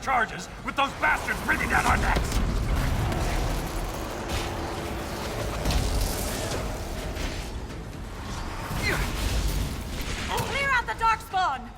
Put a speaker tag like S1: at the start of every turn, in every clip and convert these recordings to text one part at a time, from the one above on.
S1: charges with those bastards breathing down our necks!
S2: Clear out the darkspawn!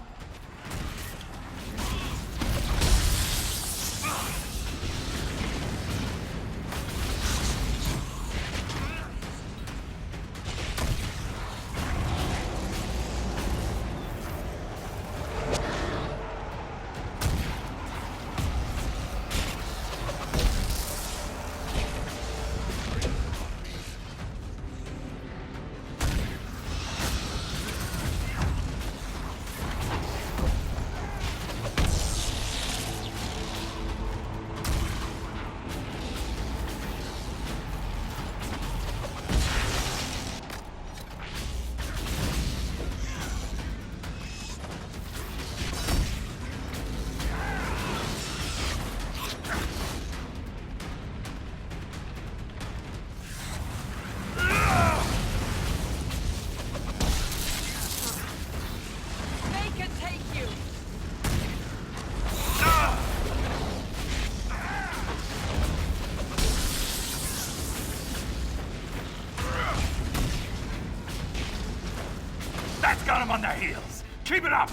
S1: That's got them on their heels. Keep it up!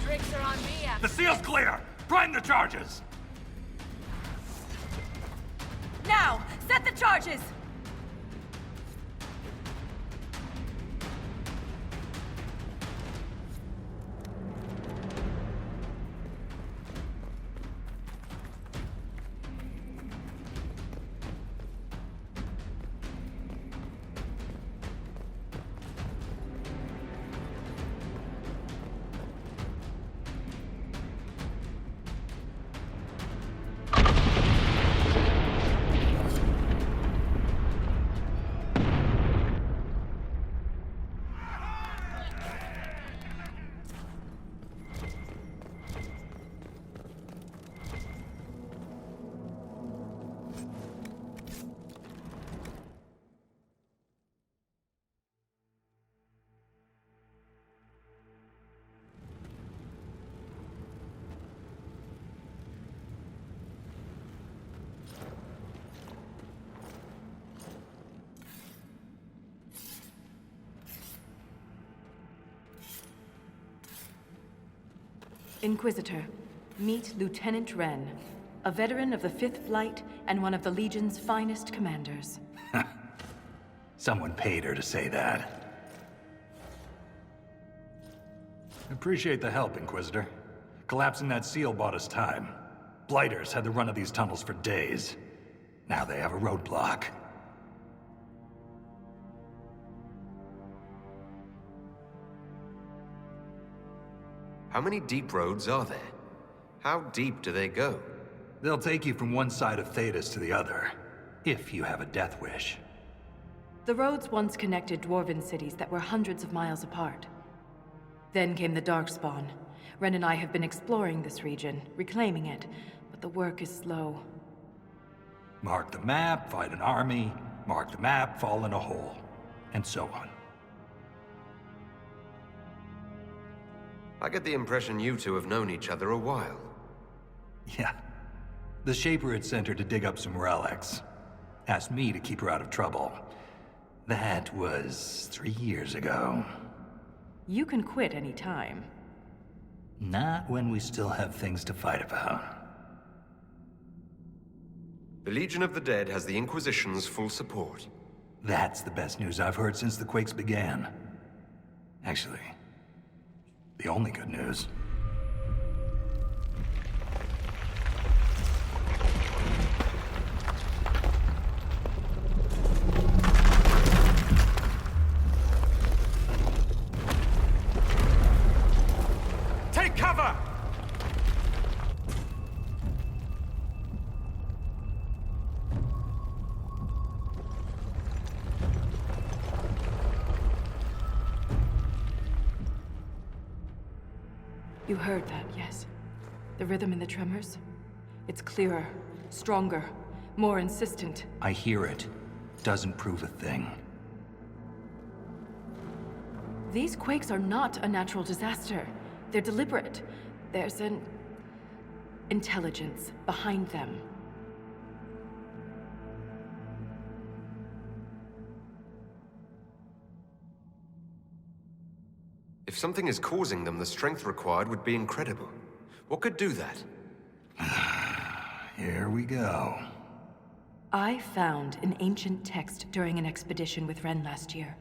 S2: Drakes are on me after.
S1: The seal's clear! Prime the charges!
S2: Now! Set the charges!
S3: Inquisitor, meet Lieutenant Wren, a veteran of the 5th Flight and one of the Legion's finest commanders.
S1: Someone paid her to say that. Appreciate the help, Inquisitor. Collapsing that seal bought us time. Blighters had the run of these tunnels for days. Now they have a roadblock.
S4: How many deep roads are there? How deep do they go?
S1: They'll take you from one side of Thetis to the other, if you have a death wish.
S3: The roads once connected dwarven cities that were hundreds of miles apart. Then came the Darkspawn. Ren and I have been exploring this region, reclaiming it, but the work is slow.
S1: Mark the map, fight an army. Mark the map, fall in a hole. And so on.
S4: I get the impression you two have known each other a while.
S1: Yeah. The Shaper had sent her to dig up some relics. Asked me to keep her out of trouble. That was 3 years ago.
S3: You can quit any time.
S1: Not when we still have things to fight about.
S4: The Legion of the Dead has the Inquisition's full support.
S1: That's the best news I've heard since the Quakes began. Actually, the only good news. Take cover!
S3: You heard that, yes? The rhythm and the tremors? It's clearer, stronger, more insistent.
S1: I hear it. Doesn't prove a thing.
S3: These quakes are not a natural disaster. They're deliberate. There's an intelligence behind them.
S4: If something is causing them, the strength required would be incredible. What could do that?
S1: Here we go.
S3: I found an ancient text during an expedition with Ren last year.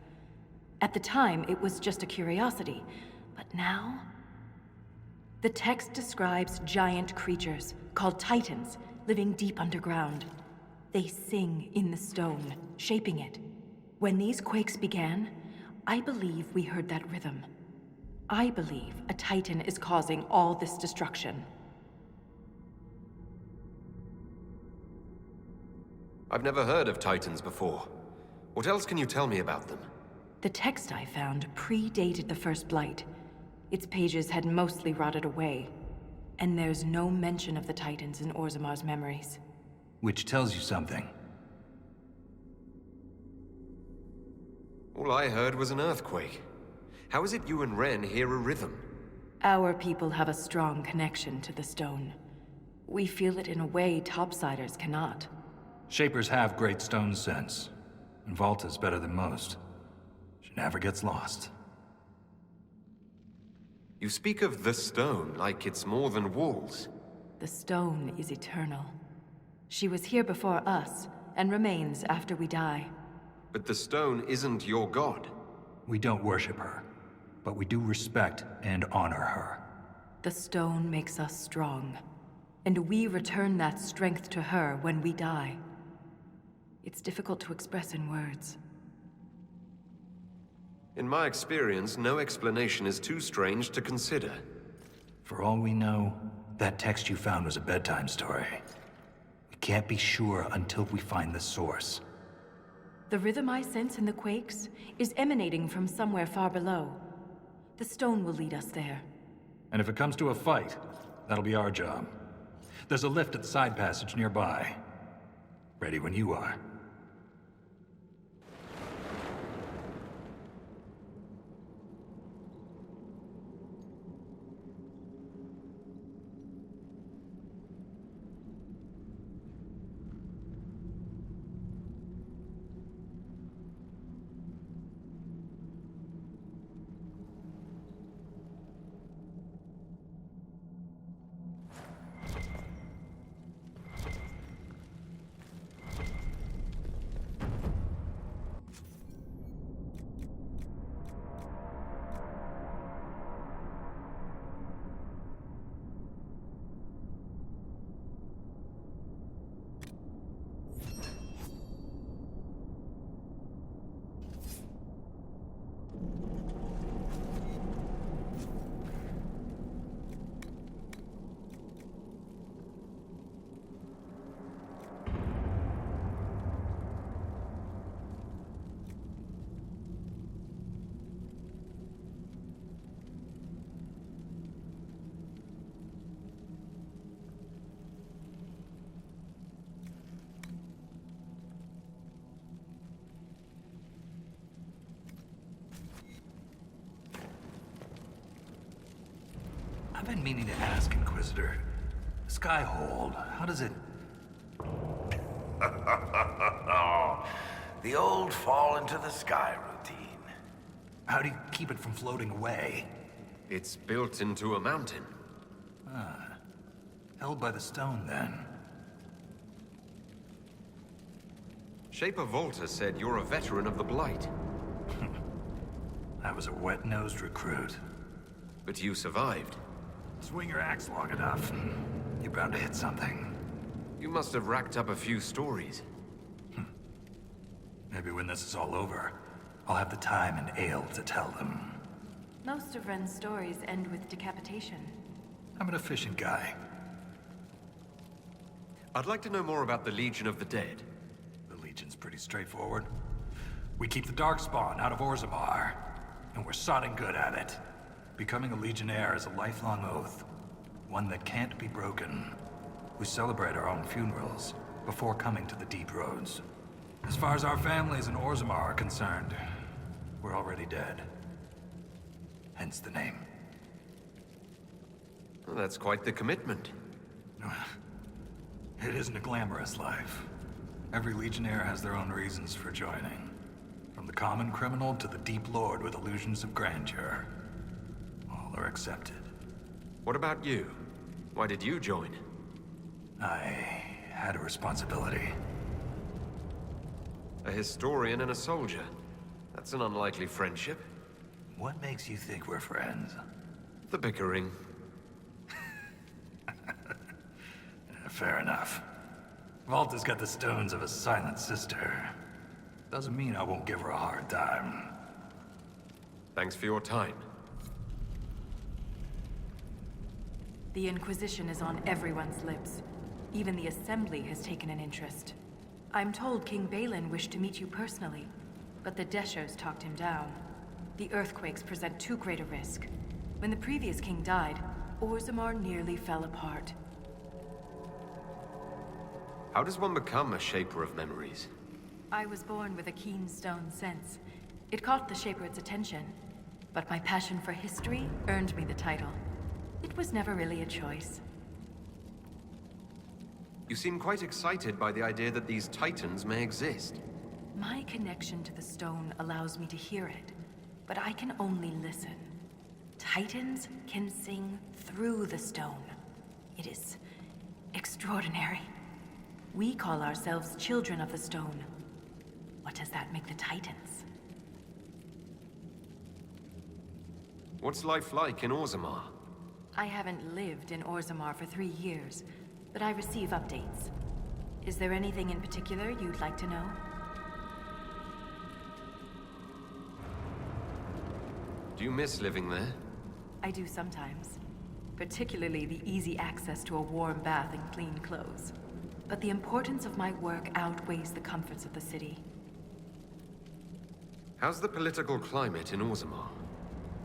S3: At the time, it was just a curiosity, but now... The text describes giant creatures, called Titans, living deep underground. They sing in the stone, shaping it. When these quakes began, I believe we heard that rhythm. I believe a Titan is causing all this destruction.
S4: I've never heard of Titans before. What else can you tell me about them?
S3: The text I found predated the First Blight. Its pages had mostly rotted away. And there's no mention of the Titans in Orzamar's memories.
S1: Which tells you something.
S4: All I heard was an earthquake. How is it you and Ren hear a rhythm?
S3: Our people have a strong connection to the stone. We feel it in a way topsiders cannot.
S1: Shapers have great stone sense, and Volta's better than most. She never gets lost.
S4: You speak of the stone like it's more than walls.
S3: The stone is eternal. She was here before us, and remains after we die.
S4: But the stone isn't your god.
S1: We don't worship her, but we do respect and honor her.
S3: The stone makes us strong, and we return that strength to her when we die. It's difficult to express in words.
S4: In my experience, no explanation is too strange to consider.
S1: For all we know, that text you found was a bedtime story. We can't be sure until we find the source.
S3: The rhythm I sense in the quakes is emanating from somewhere far below. The stone will lead us there.
S1: And if it comes to a fight, that'll be our job. There's a lift at the side passage nearby. Ready when you are. I've been meaning to ask, Inquisitor. Skyhold, how does it...
S5: The old fall into the sky routine.
S1: How do you keep it from floating away?
S4: It's built into a mountain.
S1: Held by the stone, then.
S4: Shaper Volta said you're a veteran of the Blight.
S1: I was a wet-nosed recruit.
S4: But you survived.
S1: Swing your axe long enough, you're bound to hit something.
S4: You must have racked up a few stories.
S1: Maybe when this is all over, I'll have the time and ale to tell them.
S3: Most of Ren's stories end with decapitation.
S1: I'm an efficient guy.
S4: I'd like to know more about the Legion of the Dead.
S1: The Legion's pretty straightforward. We keep the Darkspawn out of Orzammar, and we're sodding good at it. Becoming a Legionnaire is a lifelong oath, one that can't be broken. We celebrate our own funerals before coming to the Deep Roads. As far as our families in Orzammar are concerned, we're already dead. hence the name.
S4: Well, that's quite the commitment.
S1: It isn't a glamorous life. Every Legionnaire has their own reasons for joining. From the common criminal to the deep lord with illusions of grandeur. All are accepted.
S4: What about you? Why did you join?
S1: I had a responsibility.
S4: A historian and a soldier. That's an unlikely friendship.
S1: What makes you think we're friends?
S4: The bickering.
S1: Fair enough. Volta's got the stones of a silent sister. Doesn't mean I won't give her a hard time.
S4: Thanks for your time.
S3: The Inquisition is on everyone's lips. Even the Assembly has taken an interest. I'm told King Balin wished to meet you personally, but the Deschos talked him down. The earthquakes present too great a risk. When the previous king died, Orzammar nearly fell apart.
S4: How does one become a shaper of memories?
S3: I was born with a keen stone sense. It caught the Shaper's attention, but my passion for history earned me the title. It was never really a choice.
S4: You seem quite excited by the idea that these titans may exist.
S3: My connection to the stone allows me to hear it, but I can only listen. Titans can sing through the stone. It is extraordinary. We call ourselves children of the stone. What does that make the Titans?
S4: What's life like in Orzammar?
S3: I haven't lived in Orzammar for 3 years, but I receive updates. Is there anything in particular you'd like to know?
S4: Do you miss living there?
S3: I do sometimes. Particularly the easy access to a warm bath and clean clothes. But the importance of my work outweighs the comforts of the city.
S4: How's the political climate in Orzammar?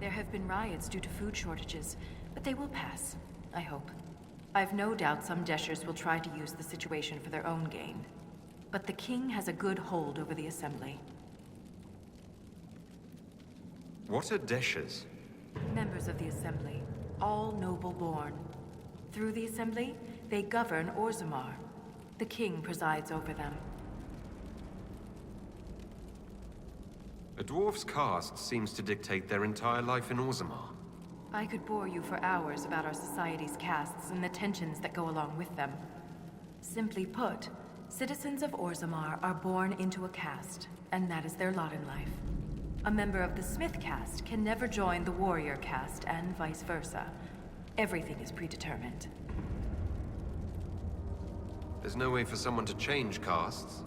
S3: There have been riots due to food shortages, but they will pass, I hope. I've no doubt some Deschers will try to use the situation for their own gain. But the king has a good hold over the Assembly.
S4: What are Deschers?
S3: Members of the Assembly, all noble-born. Through the Assembly, they govern Orzammar. The king presides over them.
S4: A dwarf's caste seems to dictate their entire life in Orzammar.
S3: I could bore you for hours about our society's castes and the tensions that go along with them. Simply put, citizens of Orzammar are born into a caste, and that is their lot in life. A member of the Smith caste can never join the warrior caste, and vice versa. Everything is predetermined.
S4: There's no way for someone to change castes?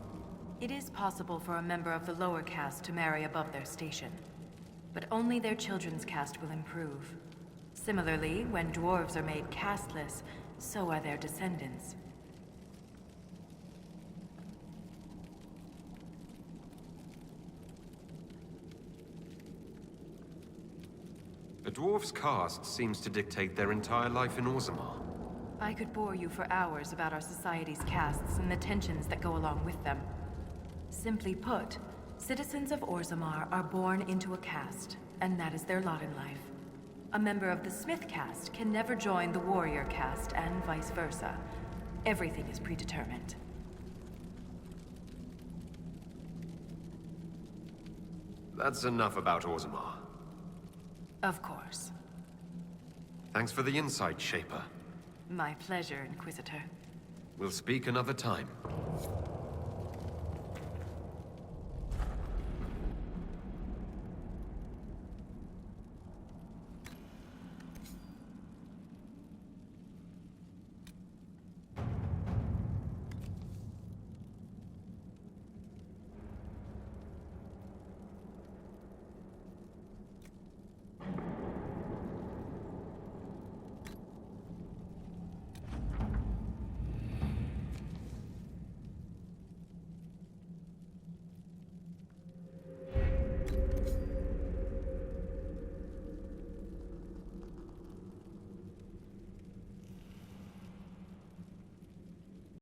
S3: It is possible for a member of the lower caste to marry above their station, but only their children's caste will improve. Similarly, when dwarves are made casteless, so are their descendants.
S4: A dwarf's caste seems to dictate their entire life in Orzammar.
S3: I could bore you for hours about our society's castes and the tensions that go along with them. Simply put, citizens of Orzammar are born into a caste, and that is their lot in life. A member of the Smith caste can never join the warrior caste, and vice versa. Everything is predetermined.
S4: That's enough about Orzammar.
S3: Of course.
S4: Thanks for the insight, Shaper.
S3: My pleasure, Inquisitor.
S4: We'll speak another time.